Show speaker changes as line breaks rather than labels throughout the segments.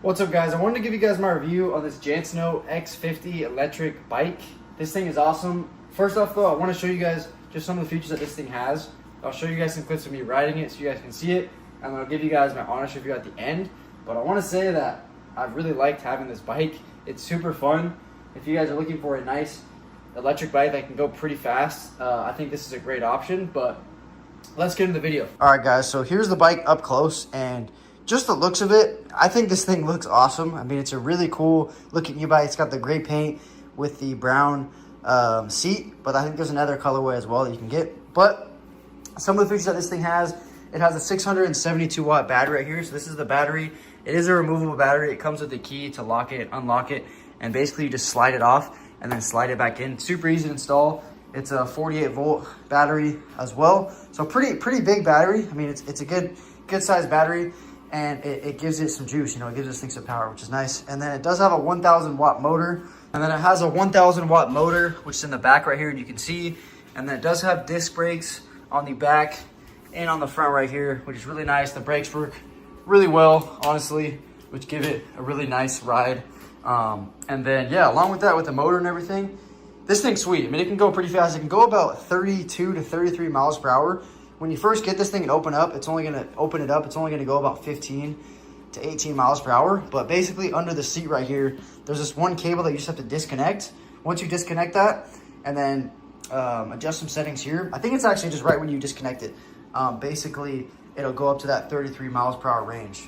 What's up, guys? I wanted to give you guys my review on this JANSNO X50 electric bike. This thing is awesome. First off though, I want to show you guys just some of the features that this thing has. I'll show you guys some clips of me riding it so you guys can see it, and I'll give you guys my honest review at the end. But I want to say that I've really liked having this bike. It's super fun. If you guys are looking for a nice electric bike that can go pretty fast, I think this is a great option. But let's get into the video. All right, guys, so here's the bike up close, and just the looks of it, I think this thing looks awesome. I mean, it's a really cool looking e-bike. It's got the gray paint with the brown seat, but I think there's another colorway as well that you can get. But some of the features that this thing has, it has a 672 watt battery right here. So this is the battery. It is a removable battery. It comes with the key to lock it, unlock it, and basically you just slide it off and then slide it back in. Super easy to install. It's a 48 volt battery as well. So pretty big battery. I mean, it's a good sized battery. And it gives it some juice, you know, it gives this thing some power, which is nice. And then it does have a 1,000 watt motor. And then it has a 1,000 watt motor, which is in the back right here, and you can see. And then it does have disc brakes on the back and on the front right here, which is really nice. The brakes work really well, honestly, which give it a really nice ride. And then, yeah, along with that, with the motor and everything, this thing's sweet. I mean, it can go pretty fast. It can go about 32 to 33 miles per hour. When you first get this thing and open it up, it's only going to go about 15 to 18 miles per hour. But basically under the seat right here, there's this one cable that you just have to disconnect. Once you disconnect that and then adjust some settings here, I think it's actually just right when you disconnect it. Basically, it'll go up to that 33 miles per hour range.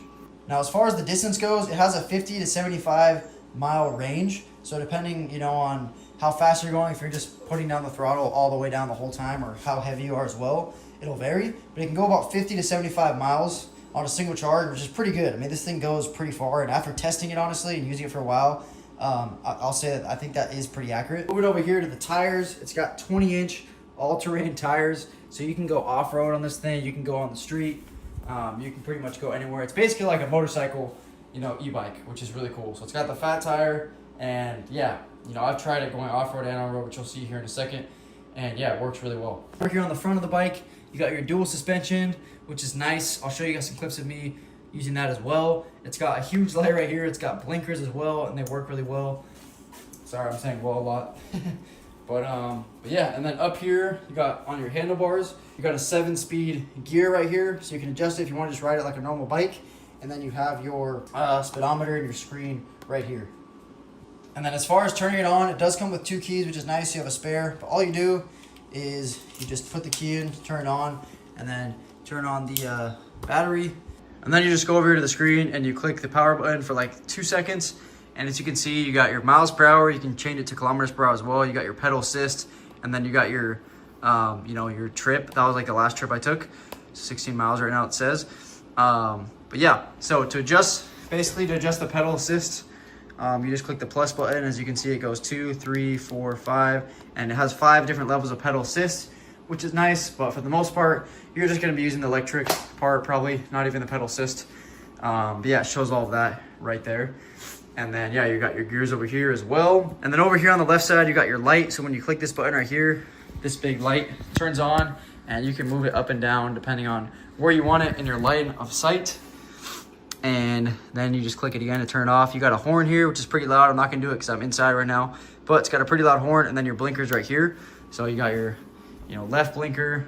Now, as far as the distance goes, it has a 50 to 75 mile range. So depending, you know, on how fast you're going, if you're just putting down the throttle all the way down the whole time, or how heavy you are as well, it'll vary, but it can go about 50 to 75 miles on a single charge, which is pretty good. I mean, this thing goes pretty far, and after testing it, honestly, and using it for a while, I'll say that I think that is pretty accurate. Moving over here to the tires, it's got 20-inch all-terrain tires, so you can go off-road on this thing, you can go on the street, you can pretty much go anywhere. It's basically like a motorcycle, you know, e-bike, which is really cool. So it's got the fat tire, and yeah, you know, I've tried it going off-road and on-road, which you'll see here in a second, and yeah, it works really well. Over here on the front of the bike, you got your dual suspension, which is nice. I'll show you guys some clips of me using that as well. It's got a huge light right here. It's got blinkers as well, and they work really well. Sorry, I'm saying well a lot. but yeah, and then up here, you got on your handlebars, you got a 7-speed gear right here, so you can adjust it if you want to just ride it like a normal bike. And then you have your speedometer and your screen right here. And then as far as turning it on, it does come with 2 keys, which is nice. You have a spare, but all you do is you just put the key in, turn it on, and then turn on the battery. And then you just go over here to the screen and you click the power button for like 2 seconds. And as you can see, you got your miles per hour. You can change it to kilometers per hour as well. You got your pedal assist, and then you got your, you know, your trip. That was like the last trip I took. 16 miles right now it says. But yeah, so to adjust the pedal assist, you just click the plus button. As you can see, it goes 2, 3, 4, 5, and it has 5 different levels of pedal assist, which is nice. But for the most part, you're just going to be using the electric part, probably not even the pedal assist. But yeah, it shows all of that right there. And then yeah, you got your gears over here as well. And then over here on the left side, you got your light. So when you click this button right here, this big light turns on, and you can move it up and down depending on where you want it in your line of sight. And then you just click it again to turn it off. You got a horn here, which is pretty loud. I'm not gonna do it because I'm inside right now, but it's got a pretty loud horn. And then your blinkers right here. So you got your, you know, left blinker,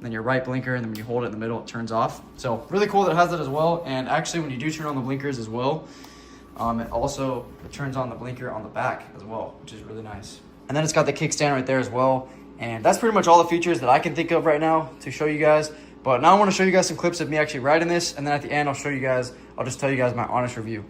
then your right blinker, and then when you hold it in the middle, it turns off. So really cool that it has that as well. And actually, when you do turn on the blinkers as well, it turns on the blinker on the back as well, which is really nice. And then it's got the kickstand right there as well. And that's pretty much all the features that I can think of right now to show you guys. But now I want to show you guys some clips of me actually riding this, and then at the end I'll just tell you guys my honest review.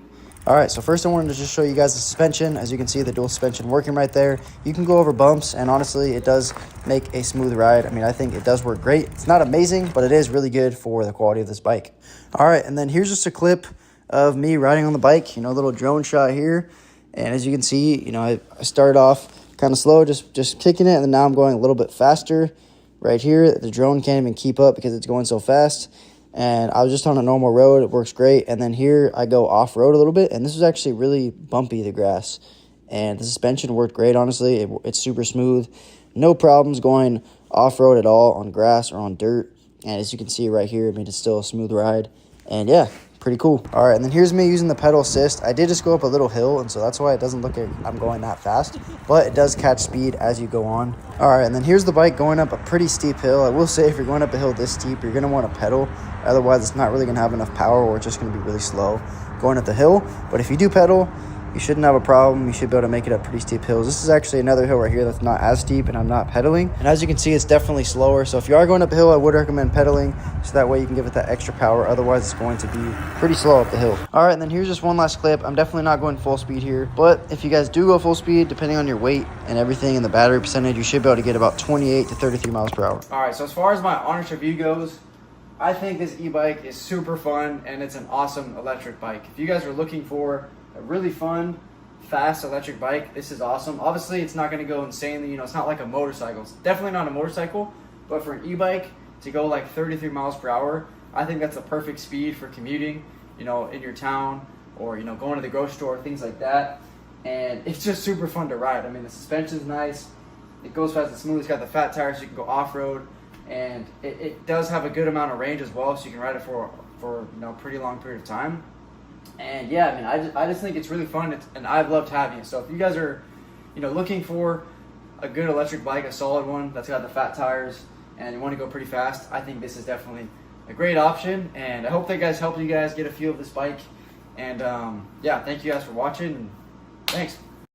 All right, so first I wanted to just show you guys the suspension. As you can see, the dual suspension working right there. You can go over bumps, and honestly, it does make a smooth ride. I mean, I think it does work great. It's not amazing, but it is really good for the quality of this bike. All right, and then here's just a clip of me riding on the bike, you know, a little drone shot here. And as you can see, you know, I started off kind of slow, just kicking it, and then now I'm going a little bit faster. Right here, the drone can't even keep up because it's going so fast. And I was just on a normal road. It works great. And then here I go off-road a little bit. And this is actually really bumpy, the grass. And the suspension worked great, honestly. It's super smooth. No problems going off-road at all on grass or on dirt. And as you can see right here, I mean, it's still a smooth ride. And yeah, pretty
pretty cool. All right, and then here's me using the pedal assist. I did just go up a little hill, and so that's why it doesn't look like I'm going that fast, but it does catch speed as you go on. All right, and then here's the bike going up a pretty steep hill. I will say if you're going up a hill this steep, you're gonna want to pedal. Otherwise, it's not really gonna have enough power, or it's just gonna be really slow going up the hill. But if you do pedal, you shouldn't have a problem. You should be able to make it up pretty steep hills. This is actually another hill right here that's not as steep, and I'm not pedaling. And as you can see, it's definitely slower. So if you are going up a hill, I would recommend pedaling, so that way you can give it that extra power. Otherwise, it's going to be pretty slow up the hill. All right, and then here's just one last clip. I'm definitely not going full speed here, but if you guys do go full speed, depending on your weight and everything and the battery percentage, you should be able to get about 28 to 33 miles per hour.
All right, so as far as my honest review goes, I think this e-bike is super fun, and it's an awesome electric bike. If you guys are looking for a really fun, fast electric bike, this is awesome. Obviously, it's not going to go insanely, it's not like a motorcycle. It's definitely not a motorcycle, but for an e-bike to go like 33 miles per hour, I think that's a perfect speed for commuting, in your town, or, going to the grocery store, things like that. And it's just super fun to ride. I mean, the suspension's nice. It goes fast and smooth. It's got the fat tires so you can go off-road. And it does have a good amount of range as well, so you can ride it for a pretty long period of time. And yeah, I mean, I just think it's really fun, and I've loved having it. So if you guys are, looking for a good electric bike, a solid one that's got the fat tires, and you want to go pretty fast, I think this is definitely a great option. And I hope that guys help you guys get a feel of this bike. And yeah, thank you guys for watching. And thanks.